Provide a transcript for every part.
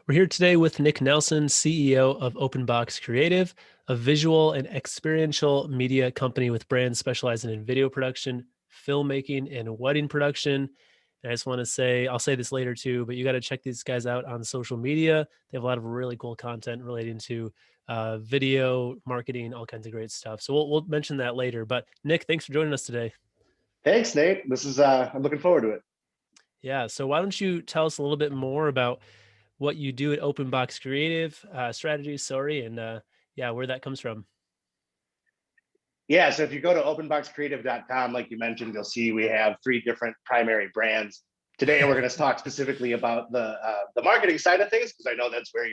We're here today with Nick Nelson, CEO of OpenBox Creative, a visual and experiential media company with brands specializing in video production, filmmaking, and wedding production. And I just want to say, I'll say this later too, but you got to check these guys out on social media. They have a lot of really cool content relating to video, marketing, all kinds of great stuff. So we'll mention that later. But Nick, thanks for joining us today. Thanks, Nate. This is I'm looking forward to it. Yeah. So why don't you tell us a little bit more about what you do at OpenBox Creative Strategies, sorry, and yeah, where that comes from. Yeah, so if you go to openboxcreative.com, like you mentioned, you'll see we have three different primary brands. Today, we're going to talk specifically about the marketing side of things because I know that's where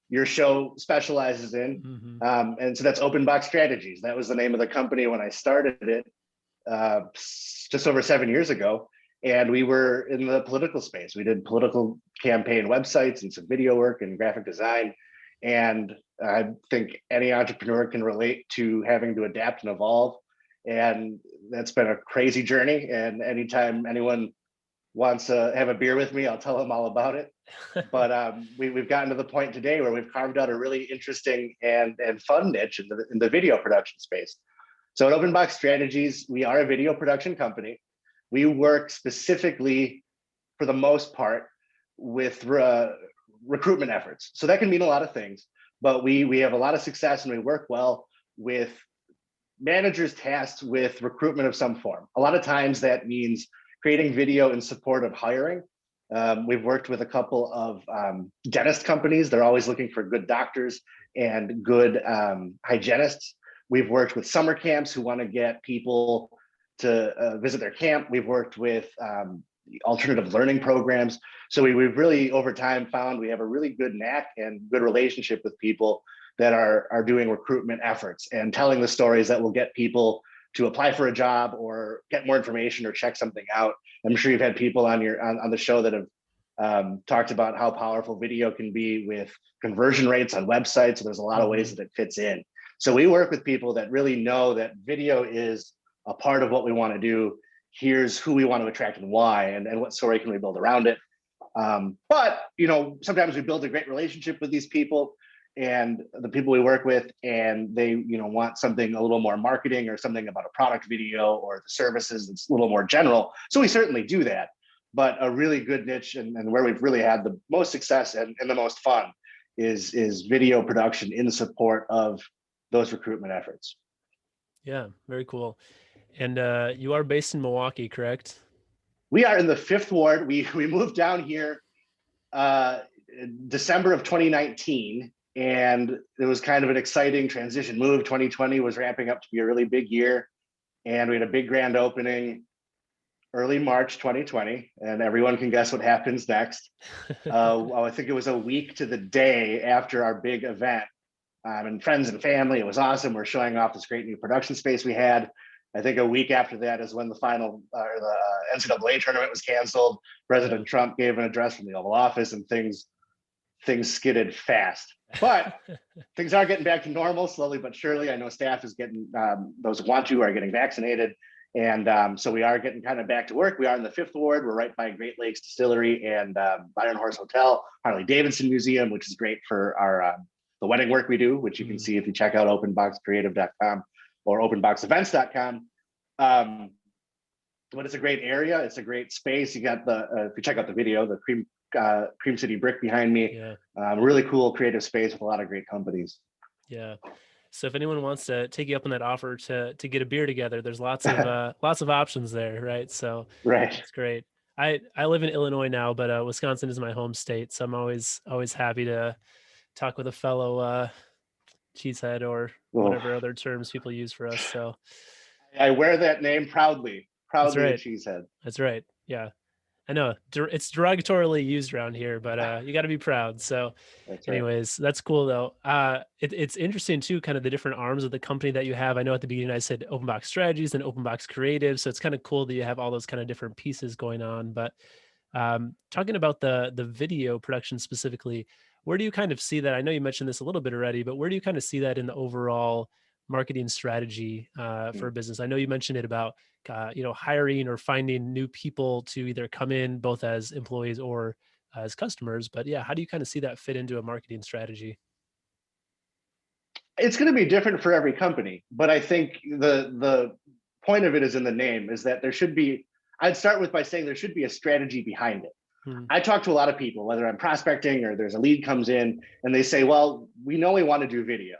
your show specializes in. And so that's OpenBox Strategies. That was the name of the company when I started it just over 7 years ago. And we were in the political space. We did political campaign websites and some video work and graphic design. And I think any entrepreneur can relate to having to adapt and evolve. And that's been a crazy journey. And anytime anyone wants to have a beer with me, I'll tell them all about it. But we've gotten to the point today where we've carved out a really interesting and fun niche in the video production space. So at OpenBox Strategies, we are a video production company. We work specifically, for the most part, with recruitment efforts. So that can mean a lot of things, but we have a lot of success and we work well with managers tasked with recruitment of some form. A lot of times that means creating video in support of hiring. We've worked with a couple of dentist companies. They're always looking for good doctors and good hygienists. We've worked with summer camps who want to get people to visit their camp. We've worked with alternative learning programs. So we've really, over time, found we have a really good knack and good relationship with people that are doing recruitment efforts and telling the stories that will get people to apply for a job or get more information or check something out. I'm sure you've had people on the show that have talked about how powerful video can be with conversion rates on websites. So there's a lot of ways that it fits in. So we work with people that really know that video is a part of what we want to do. Here's who we want to attract and why, and what story can we build around it. But sometimes we build a great relationship with these people and the people we work with, and they want something a little more marketing or something about a product video or the services that's a little more general. So we certainly do that. But a really good niche and where we've really had the most success and the most fun is video production in support of those recruitment efforts. Yeah, very cool. And you are based in Milwaukee, correct? We are in the 5th Ward. We moved down here December of 2019, and it was kind of an exciting transition move. 2020 was ramping up to be a really big year, and we had a big grand opening early March 2020, and everyone can guess what happens next. I think it was a week to the day after our big event, and friends and family. It was awesome. We're showing off this great new production space we had. I think a week after that is when the final the NCAA tournament was canceled. President Trump gave an address from the Oval Office, and things skidded fast. But things are getting back to normal slowly but surely. I know staff is getting, those who want to are getting vaccinated. And so we are getting kind of back to work. We are in the 5th Ward. We're right by Great Lakes Distillery and Byron Horse Hotel, Harley Davidson Museum, which is great for our the wedding work we do, which you can see if you check out openboxcreative.com or openboxevents.com. But it's a great area. It's a great space. You got if you check out the video, the Cream City brick behind me. Yeah. Really cool creative space with a lot of great companies. Yeah. So if anyone wants to take you up on that offer to get a beer together, there's lots of options there, right? So it's great. I live in Illinois now, but Wisconsin is my home state, so I'm always happy to talk with a fellow cheesehead or whatever other terms people use for us. So I wear that name proudly. Proudly, a cheesehead. That's right. Yeah. I know it's derogatorily used around here, but you got to be proud. So anyways, that's cool though. It's interesting too, kind of the different arms of the company that you have. I know at the beginning I said OpenBox Strategies and OpenBox Creative. So it's kind of cool that you have all those kind of different pieces going on. But talking about the video production specifically, where do you kind of see that? I know you mentioned this a little bit already, but where do you kind of see that in the overall marketing strategy for a business? I know you mentioned it about hiring or finding new people to either come in both as employees or as customers. But yeah, how do you kind of see that fit into a marketing strategy? It's going to be different for every company, but I think the point of it is in the name, is that there should be, I'd start with by saying there should be a strategy behind it. Hmm. I talk to a lot of people, whether I'm prospecting or there's a lead comes in and they say, well, we know we want to do video.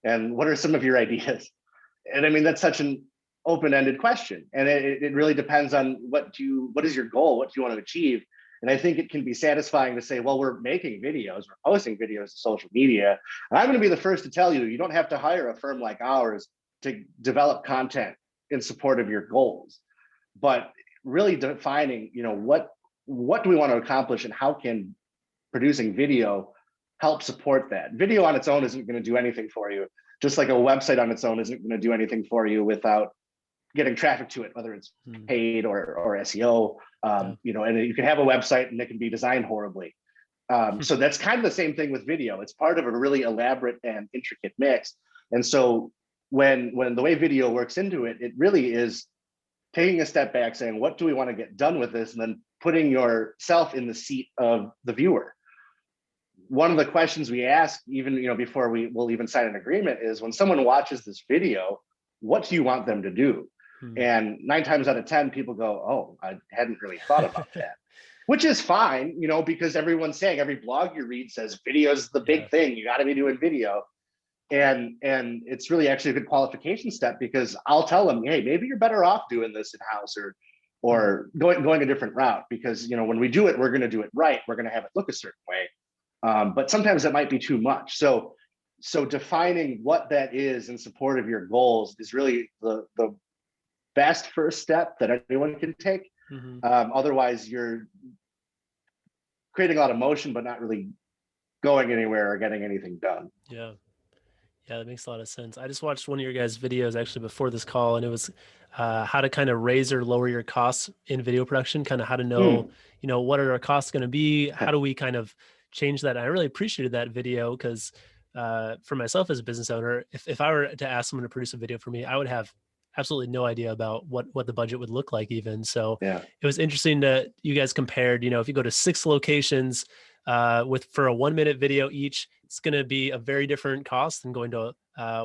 And what are some of your ideas? And I mean, that's such an open-ended question. And it really depends on what is your goal? What do you want to achieve? And I think it can be satisfying to say, well, we're making videos, we're posting videos to social media. And I'm going to be the first to tell you, you don't have to hire a firm like ours to develop content in support of your goals. But really defining, what do we want to accomplish and how can producing video help support that? Video on its own isn't going to do anything for you, just like a website on its own isn't going to do anything for you without getting traffic to it, whether it's paid or SEO. And you can have a website and it can be designed horribly. So that's kind of the same thing with video. It's part of a really elaborate and intricate mix. And so when the way video works into it, it really is taking a step back, saying, what do we want to get done with this? And then putting yourself in the seat of the viewer. One of the questions we ask, even before we will even sign an agreement, is when someone watches this video, what do you want them to do? And 9 times out of 10, people go, oh, I hadn't really thought about that, which is fine, because everyone's saying, every blog you read says video is the big thing. You got to be doing video. And it's really actually a good qualification step, because I'll tell them, hey, maybe you're better off doing this in-house or going a different route, because when we do it, we're going to do it right. We're going to have it look a certain way. But sometimes it might be too much. So defining what that is in support of your goals is really the best first step that anyone can take. Otherwise, you're creating a lot of motion, but not really going anywhere or getting anything done. Yeah, that makes a lot of sense. I just watched one of your guys' videos actually before this call, and it was how to kind of raise or lower your costs in video production, kind of how to know, what are our costs going to be? How do we kind of change that? And I really appreciated that video because for myself as a business owner, if I were to ask someone to produce a video for me, I would have absolutely no idea about what the budget would look like even. So it was interesting that you guys compared, if you go to 6 locations for a 1-minute video each, it's going to be a very different cost than going to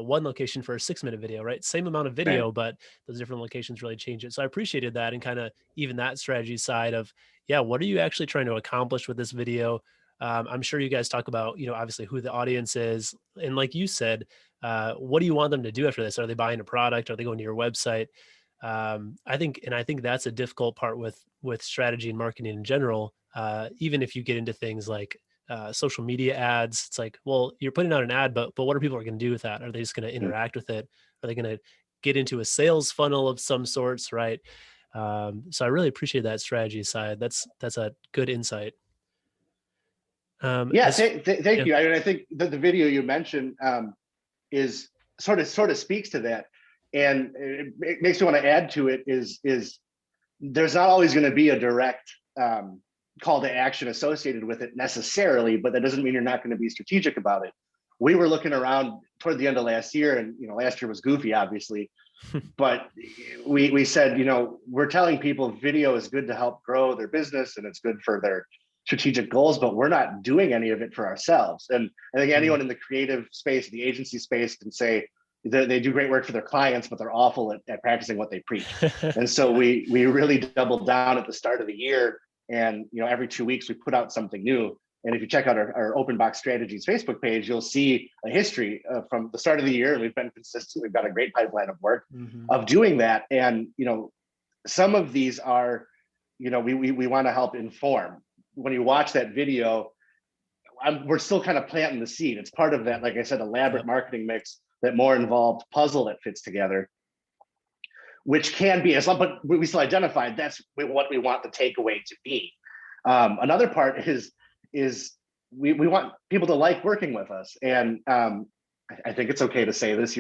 one location for a 6-minute video, right? Same amount of video, but those different locations really change it. So I appreciated that, and kind of even that strategy side of, what are you actually trying to accomplish with this video? I'm sure you guys talk about, obviously who the audience is. And like you said, what do you want them to do after this? Are they buying a product? Are they going to your website? I think that's a difficult part with strategy and marketing in general. Even if you get into things like social media ads, it's like, well, you're putting out an ad, but what are people going to do with that? Are they just going to interact with it? Are they going to get into a sales funnel of some sorts, right? So I really appreciate that strategy side. That's a good insight. Thank you. I mean, I think that the video you mentioned is sort of speaks to that, and it makes me want to add to it is there's not always going to be a direct call to action associated with it necessarily, but that doesn't mean you're not going to be strategic about it. We were looking around toward the end of last year, and last year was goofy, obviously, but we said, we're telling people video is good to help grow their business and it's good for their strategic goals, but we're not doing any of it for ourselves. And I think anyone in the creative space, the agency space, can say they do great work for their clients, but they're awful at practicing what they preach. And so we really doubled down at the start of the year, and every 2 weeks we put out something new. And if you check out our OpenBox Strategies Facebook page, you'll see a history from the start of the year, and we've been consistent. We've got a great pipeline of work of doing that. And some of these are, we want to help inform. When you watch that video, we're still kind of planting the seed. It's part of that, like I said, elaborate marketing mix, that more involved puzzle that fits together, which can be, but we still identified that's what we want the takeaway to be. Another part is we want people to like working with us. And I think it's okay to say this.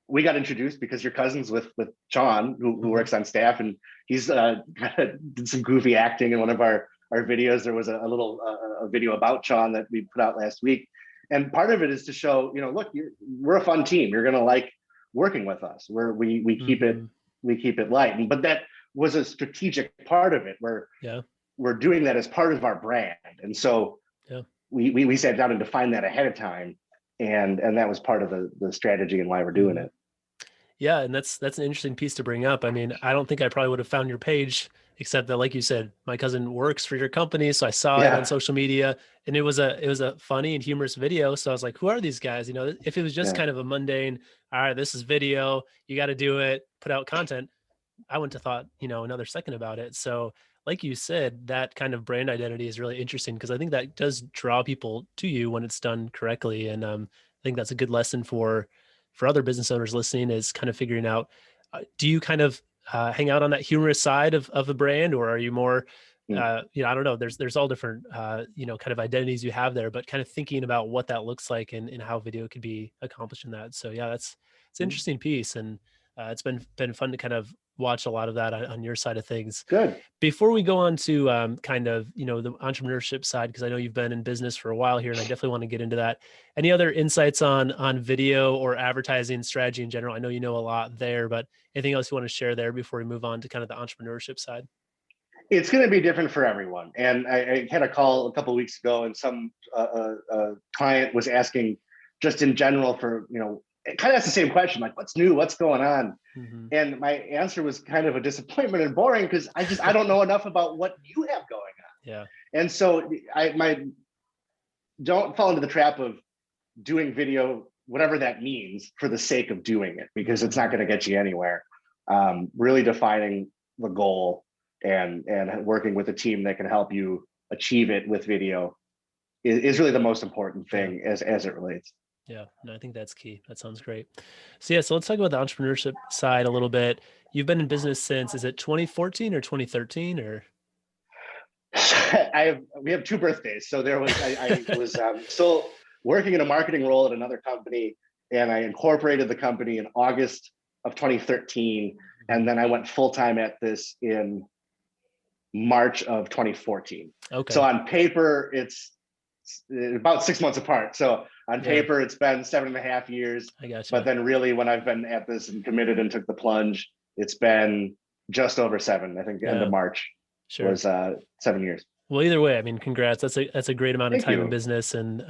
We got introduced because you're cousins with John, who works on staff, and he's did some goofy acting in one of our videos. There was a little video about Sean that we put out last week. And part of it is to show, look, we're a fun team. You're going to like working with us. We keep it light. But that was a strategic part of it, where we're doing that as part of our brand. And so Yeah. we sat down and defined that ahead of time. And that was part of the strategy and why we're doing it. Yeah, and that's an interesting piece to bring up. I mean, I don't think I probably would have found your page except that, like you said, my cousin works for your company, so I saw it on Yeah. social media, and it was a funny and humorous video. So I was like, who are these guys? You know, if it was just Yeah. kind of a mundane, all right, this is video, you got to do it, put out content, I wouldn't have thought, another second about it. So, like you said, that kind of brand identity is really interesting because I think that does draw people to you when it's done correctly. And I think that's a good lesson for other business owners listening is kind of figuring out, do you kind of hang out on that humorous side of the brand, or are you more, Mm. I don't know. There's all different, kind of identities you have there, but kind of thinking about what that looks like and how video could be accomplished in that. So yeah, it's an interesting piece, and it's been fun to kind of watch a lot of that on your side of things. Good. Before we go on to kind of the entrepreneurship side, because I know you've been in business for a while here, and I definitely want to get into that. Any other insights on video or advertising strategy in general? I know you know a lot there, but anything else you want to share there before we move on to kind of the entrepreneurship side? It's going to be different for everyone. And I had a call a couple of weeks ago, and some client was asking, just in general, for kind of asked the same question, like, what's new, what's going on? Mm-hmm. And my answer was kind of a disappointment and boring because I don't know enough about what you have going on. Yeah. And so don't fall into the trap of doing video, whatever that means, for the sake of doing it, because it's not going to get you anywhere. Really defining the goal and working with a team that can help you achieve it with video is really the most important thing as it relates. Yeah, no, I think that's key. That sounds great. So yeah, so let's talk about the entrepreneurship side a little bit. You've been in business since, is it 2014 or 2013 or? We have two birthdays. So I was still working in a marketing role at another company, and I incorporated the company in August of 2013. And then I went full-time at this in March of 2014. Okay. So on paper, it's about 6 months apart. So on paper, it's been 7.5 years. I got you. But then really when I've been at this and committed and took the plunge, it's been just over 7. I think the end of March was 7 years. Well, either way, I mean, congrats. That's a great amount of time in business, and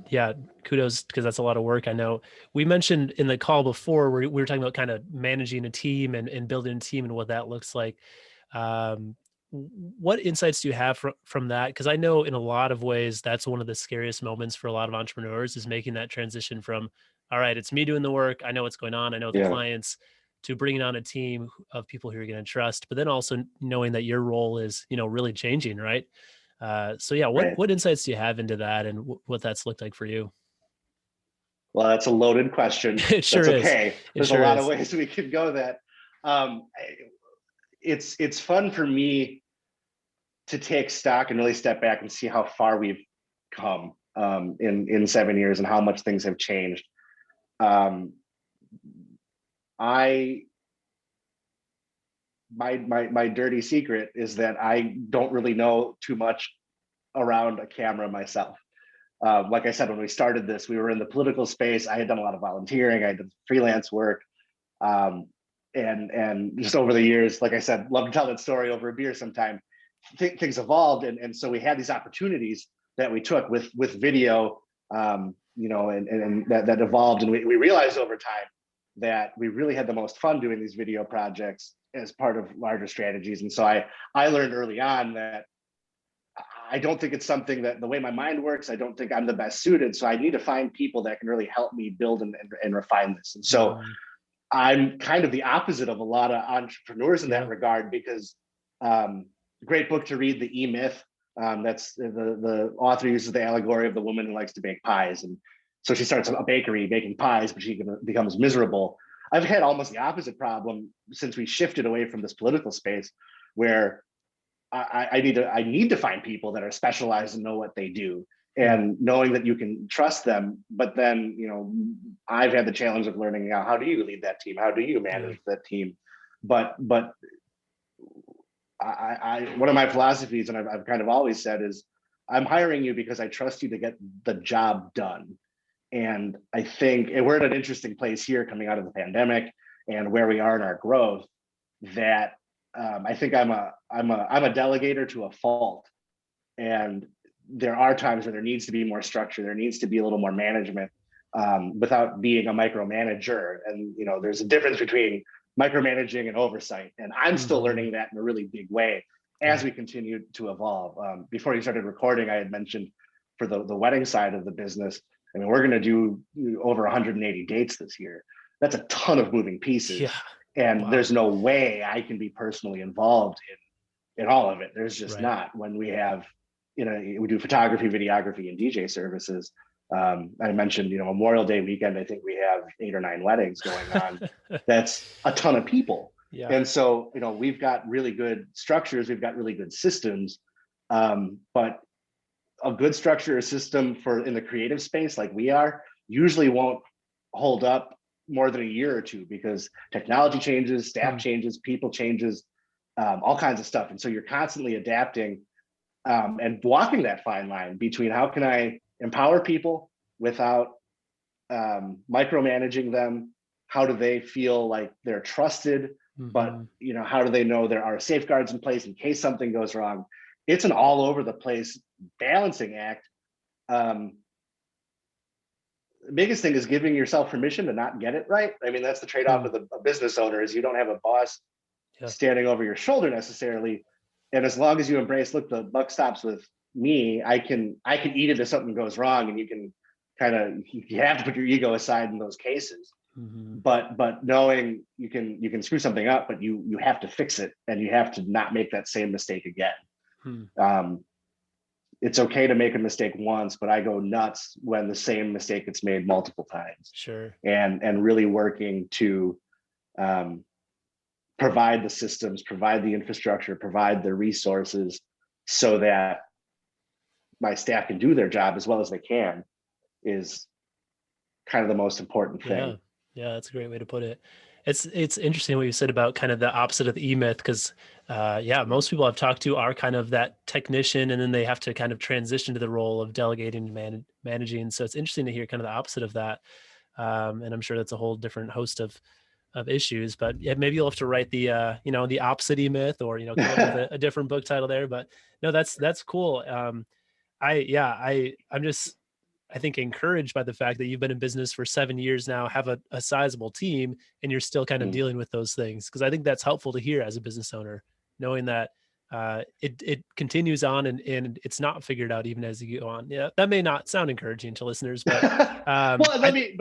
yeah, kudos, because that's a lot of work. I know we mentioned in the call before we were talking about kind of managing a team and building a team and what that looks like. What insights do you have from that? Because I know in a lot of ways that's one of the scariest moments for a lot of entrepreneurs is making that transition from, all right, it's me doing the work, I know what's going on, I know the clients, to bringing on a team of people who you're going to trust, but then also knowing that your role is, really changing, right? So yeah, what insights do you have into that and what that's looked like for you? Well, that's a loaded question. It sure that's is. okay. There's a lot of ways we could go that. It's fun for me to take stock and really step back and see how far we've come in 7 years and how much things have changed. My dirty secret is that I don't really know too much around a camera myself. Like I said, when we started this, we were in the political space. I had done a lot of volunteering. I did freelance work. And just over the years, like I said, love to tell that story over a beer sometime. Things evolved. And so we had these opportunities that we took with video, and that evolved. And we realized over time that we really had the most fun doing these video projects as part of larger strategies. And so I learned early on that I don't think it's something that the way my mind works, I don't think I'm the best suited. So I need to find people that can really help me build and refine this. And so I'm kind of the opposite of a lot of entrepreneurs in that regard, because great book to read, The E-Myth. That's the author uses the allegory of the woman who likes to bake pies. And so she starts a bakery baking pies, but she becomes miserable. I've had almost the opposite problem since we shifted away from this political space, where I need to find people that are specialized and know what they do, and knowing that you can trust them. But then, I've had the challenge of learning how do you lead that team? How do you manage that team? But one of my philosophies, and I've kind of always said, is I'm hiring you because I trust you to get the job done. And I think we're at an interesting place here coming out of the pandemic and where we are in our growth, that I think I'm a delegator to a fault, and there are times where there needs to be more structure. There needs to be a little more management, without being a micromanager. And there's a difference between micromanaging and oversight. And I'm still learning that in a really big way as we continue to evolve. Before you started recording, I had mentioned for the wedding side of the business, I mean, we're going to do over 180 dates this year. That's a ton of moving pieces. Yeah. And there's no way I can be personally involved in all of it. There's just not. When we have, we do photography, videography, and DJ services. I mentioned, Memorial Day weekend, I think we have 8 or 9 weddings going on. That's a ton of people. Yeah. And so, we've got really good structures, we've got really good systems, but a good structure or system in the creative space like we are usually won't hold up more than a year or two, because technology changes, staff changes, people changes, all kinds of stuff. And so you're constantly adapting, and walking that fine line between how can I empower people without micromanaging them? How do they feel like they're trusted? But how do they know there are safeguards in place in case something goes wrong? It's an all over the place balancing act. The biggest thing is giving yourself permission to not get it right. I mean, that's the trade-off with a business owner, is you don't have a boss standing over your shoulder necessarily. And as long as you embrace, look, the buck stops with me, I can eat it if something goes wrong, and you can you have to put your ego aside in those cases. But knowing you can screw something up, but you have to fix it, and you have to not make that same mistake again. It's okay to make a mistake once, but I go nuts when the same mistake gets made multiple times. Sure. And really working to provide the systems, provide the infrastructure, provide the resources so that my staff can do their job as well as they can is kind of the most important thing. Yeah, that's a great way to put it. It's interesting what you said about kind of the opposite of the E-Myth, because most people I've talked to are kind of that technician, and then they have to kind of transition to the role of delegating and managing. So it's interesting to hear kind of the opposite of that. And I'm sure that's a whole different host of issues, but yeah, maybe you'll have to write the the opposite E-Myth, or come up with a different book title there. But no, that's cool. I'm just, I think, encouraged by the fact that you've been in business for 7 years now, have a sizable team, and you're still kind of dealing with those things. Because I think that's helpful to hear as a business owner, knowing that it continues on, and it's not figured out even as you go on. Yeah, that may not sound encouraging to listeners, but well, let me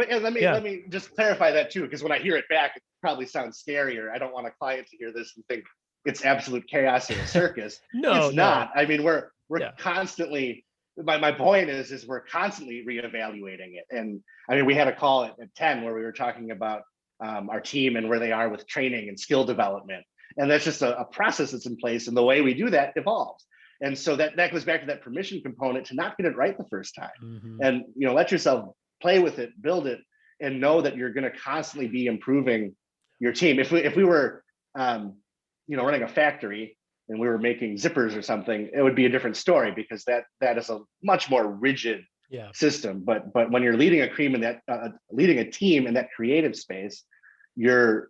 just clarify that too, because when I hear it back, it probably sounds scarier. I don't want a client to hear this and think it's absolute chaos or a circus. No, it's not. I mean, we're constantly. My point is we're constantly reevaluating it. And I mean, we had a call at 10 where we were talking about our team and where they are with training and skill development. And that's just a process that's in place, and the way we do that evolves. And so that goes back to that permission component, to not get it right the first time. And let yourself play with it, build it, and know that you're going to constantly be improving your team. If we were running a factory and we were making zippers or something, it would be a different story, because that is a much more rigid system. But when you're leading a team in that creative space, you're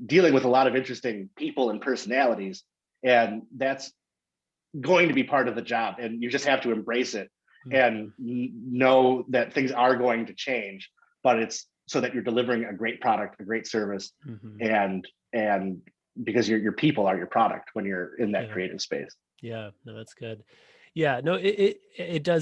dealing with a lot of interesting people and personalities, and that's going to be part of the job. And you just have to embrace it and know that things are going to change, but it's so that you're delivering a great product, a great service, and because your people are your product when you're in that creative space. Yeah, no, that's good. Yeah, no, it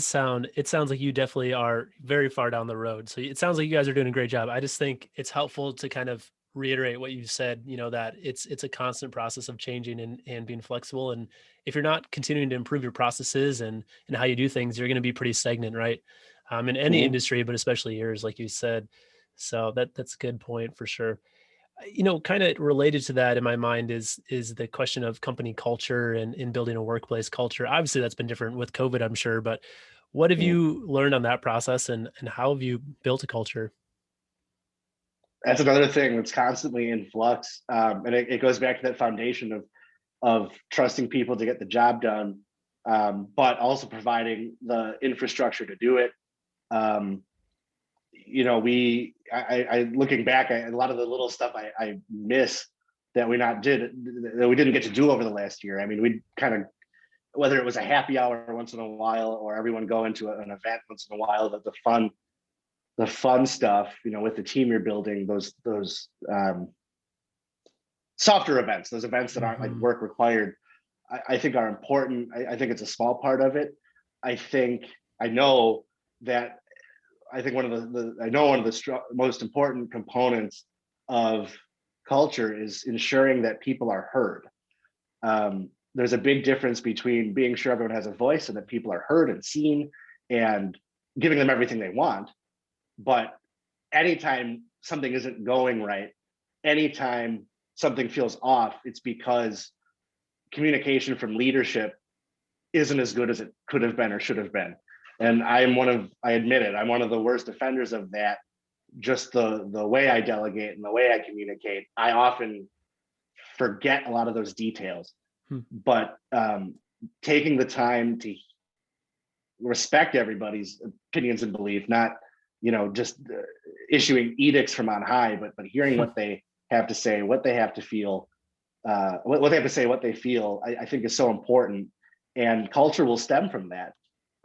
sounds like you definitely are very far down the road. So it sounds like you guys are doing a great job. I just think it's helpful to kind of reiterate what you said, that it's a constant process of changing and being flexible. And if you're not continuing to improve your processes and how you do things, you're going to be pretty stagnant, right? In any industry, but especially yours, like you said. So that's a good point for sure. Kind of related to that in my mind is the question of company culture and in building a workplace culture. Obviously that's been different with COVID, I'm sure, but what have you learned on that process, and how have you built a culture? That's another thing that's constantly in flux. And it goes back to that foundation of trusting people to get the job done, but also providing the infrastructure to do it. Looking back, a lot of the little stuff I miss that we didn't get to do over the last year. I mean, we kind of, whether it was a happy hour once in a while or everyone go into an event once in a while, that the fun stuff, you know, with the team you're building, those softer events, those events that aren't like work required, I think are important. I think it's a small part of it. I know that I think one of the most important components of culture is ensuring that people are heard. There's a big difference between being sure everyone has a voice and that people are heard and seen and giving them everything they want. But anytime something isn't going right, anytime something feels off, it's because communication from leadership isn't as good as it could have been or should have been. And I admit it, I'm one of the worst offenders of that. Just the way I delegate and the way I communicate, I often forget a lot of those details. But taking the time to respect everybody's opinions and belief, not, you know, just issuing edicts from on high, but hearing what they have to say, what they have to feel, what they have to say, what they feel, I think is so important. And culture will stem from that.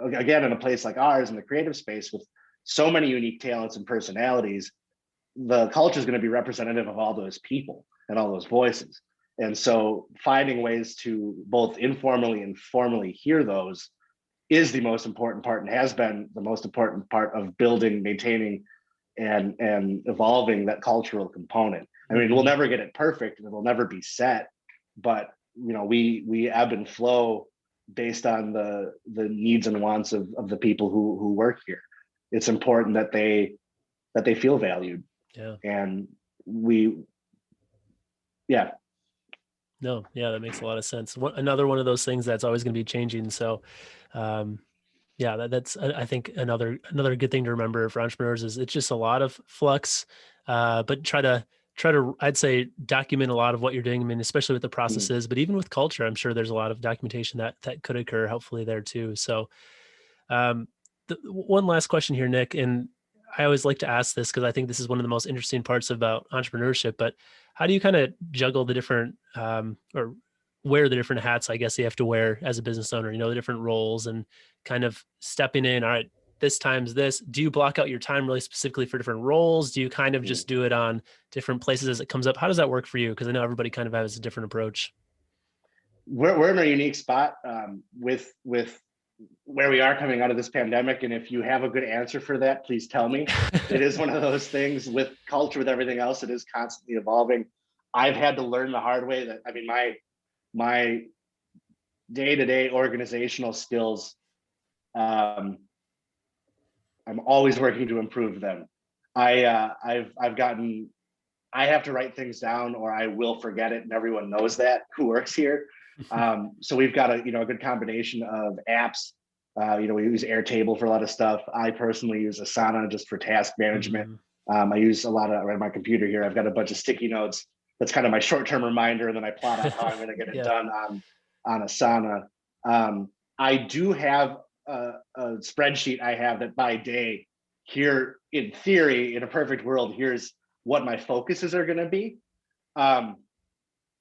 Again, in a place like ours, in the creative space with so many unique talents and personalities, the culture is going to be representative of all those people and all those voices. And so finding ways to both informally and formally hear those is the most important part and has been the most important part of building, maintaining, and evolving that cultural component. I mean, we'll never get it perfect and it'll never be set, but you know, we ebb and flow based on the needs and wants of the people who work here. It's important that they feel valued. Yeah. And No, yeah, that makes a lot of sense. Another one of those things that's always going to be changing. So, yeah, that's I think another good thing to remember for entrepreneurs is it's just a lot of flux, but try to I'd say document a lot of what you're doing. I mean, especially with the processes, but even with culture, I'm sure there's a lot of documentation that could occur. Hopefully there too. So, one last question here, Nick, and I always like to ask this because I think this is one of the most interesting parts about entrepreneurship. But how do you kind of juggle the different or wear the different hats, I guess you have to wear as a business owner, you know, the different roles and kind of stepping in, all right, this time's this. Do you block out your time really specifically for different roles? Do you kind of just do it on different places as it comes up? How does that work for you? Because I know everybody kind of has a different approach. We're in a unique spot with where we are coming out of this pandemic. And if you have a good answer for that, please tell me. It is one of those things with culture, with everything else, it is constantly evolving. I've had to learn the hard way that, I mean, my day-to-day organizational skills, I'm always working to improve them. I've gotten, I have to write things down or I will forget it. And everyone knows that who works here. So we've got a good combination of apps. We use Airtable for a lot of stuff. I personally use Asana just for task management. I use a lot of, on my computer here, I've got a bunch of sticky notes. That's kind of my short-term reminder. And then I plot out how I'm going to get it done on Asana. I do have a spreadsheet I have that by day here, in theory, in a perfect world, here's what my focuses are going to be.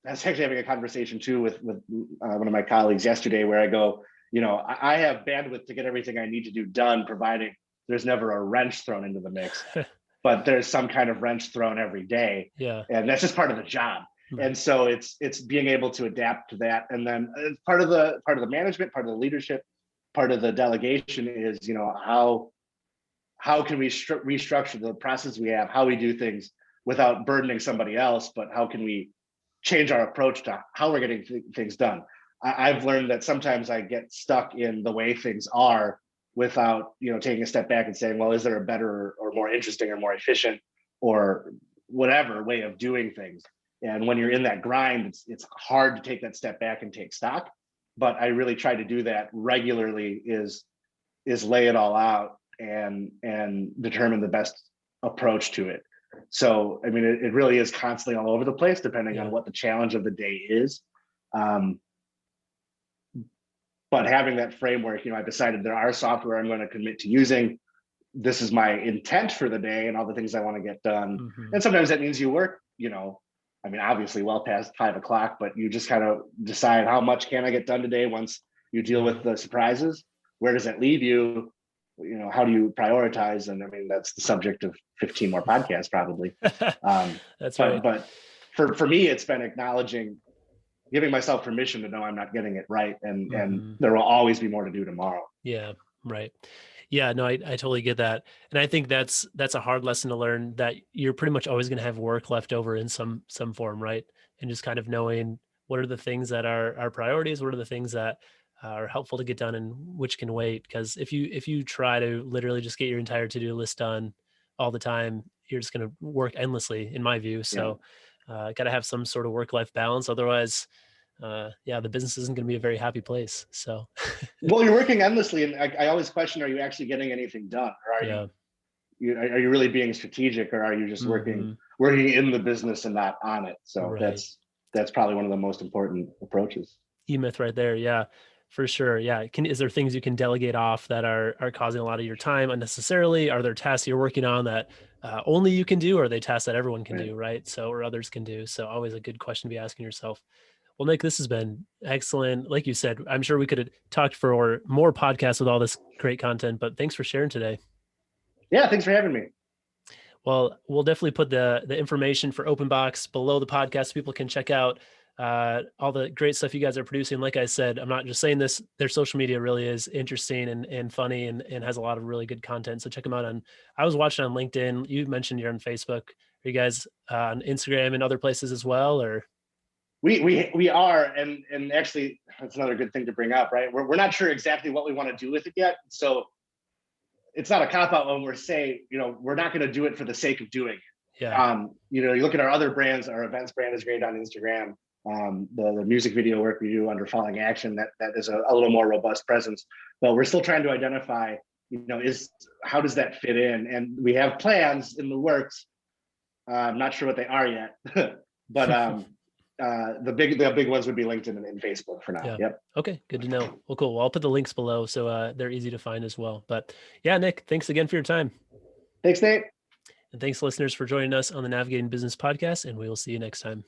I was actually having a conversation too with one of my colleagues yesterday where I go, I have bandwidth to get everything I need to do done, providing there's never a wrench thrown into the mix, but there's some kind of wrench thrown every day. Yeah. And that's just part of the job. And so it's being able to adapt to that. And then part of the management, part of the leadership, part of the delegation is, how can we restructure the process we have, how we do things without burdening somebody else, but how can we change our approach to how we're getting things done. I've learned that sometimes I get stuck in the way things are without, taking a step back and saying, well, is there a better or more interesting or more efficient or whatever way of doing things? And when you're in that grind, it's hard to take that step back and take stock. But I really try to do that regularly is lay it all out and determine the best approach to it. So, I mean, it really is constantly all over the place, depending on what the challenge of the day is. But having that framework, I've decided there are software I'm going to commit to using. This is my intent for the day and all the things I want to get done. And sometimes that means you work, I mean, obviously well past 5 o'clock, but you just kind of decide how much can I get done today once you deal with the surprises. Where does that leave you? How do you prioritize? And I mean, that's the subject of 15 more podcasts probably. That's right. But for me, it's been acknowledging, giving myself permission to know I'm not getting it right, and there will always be more to do tomorrow. Yeah, right. Yeah, no, I totally get that. And I think that's a hard lesson to learn, that you're pretty much always going to have work left over in some form, right? And just kind of knowing what are the things that are priorities, what are the things that are helpful to get done and which can wait. Because if you try to literally just get your entire to-do list done all the time, you're just going to work endlessly, in my view. Yeah. So got to have some sort of work-life balance. Otherwise, yeah, the business isn't going to be a very happy place. So, well, you're working endlessly, and I always question: are you actually getting anything done, or are yeah, are you really being strategic, or are you just working in the business and not on it? So right. that's probably one of the most important approaches. E-myth right there. Yeah, for sure. Yeah. Is there things you can delegate off that are causing a lot of your time unnecessarily? Are there tasks you're working on that only you can do, or are they tasks that everyone can do, right? So, or others can do. So always a good question to be asking yourself. Well, Nick, this has been excellent. Like you said, I'm sure we could have talked for more podcasts with all this great content, but thanks for sharing today. Yeah, thanks for having me. Well, we'll definitely put the information for OpenBox below the podcast so people can check out all the great stuff you guys are producing. Like I said, I'm not just saying this, their social media really is interesting and funny and has a lot of really good content. So check them out I was watching on LinkedIn. You mentioned you're on Facebook. Are you guys on Instagram and other places as well, or? We are, and actually that's another good thing to bring up, right? We're not sure exactly what we want to do with it yet. So it's not a cop-out when we're saying, we're not going to do it for the sake of doing it. Yeah. You look at our other brands, our events brand is great on Instagram. The music video work we do under Falling Action, that is a little more robust presence, but we're still trying to identify, how does that fit in? And we have plans in the works. I'm not sure what they are yet, but the big ones would be LinkedIn and Facebook for now. Yeah. Yep. Okay. Good to know. Well, cool. Well, I'll put the links below so they're easy to find as well. But yeah, Nick, thanks again for your time. Thanks, Nate. And thanks, listeners, for joining us on the Navigating Business podcast. And we will see you next time.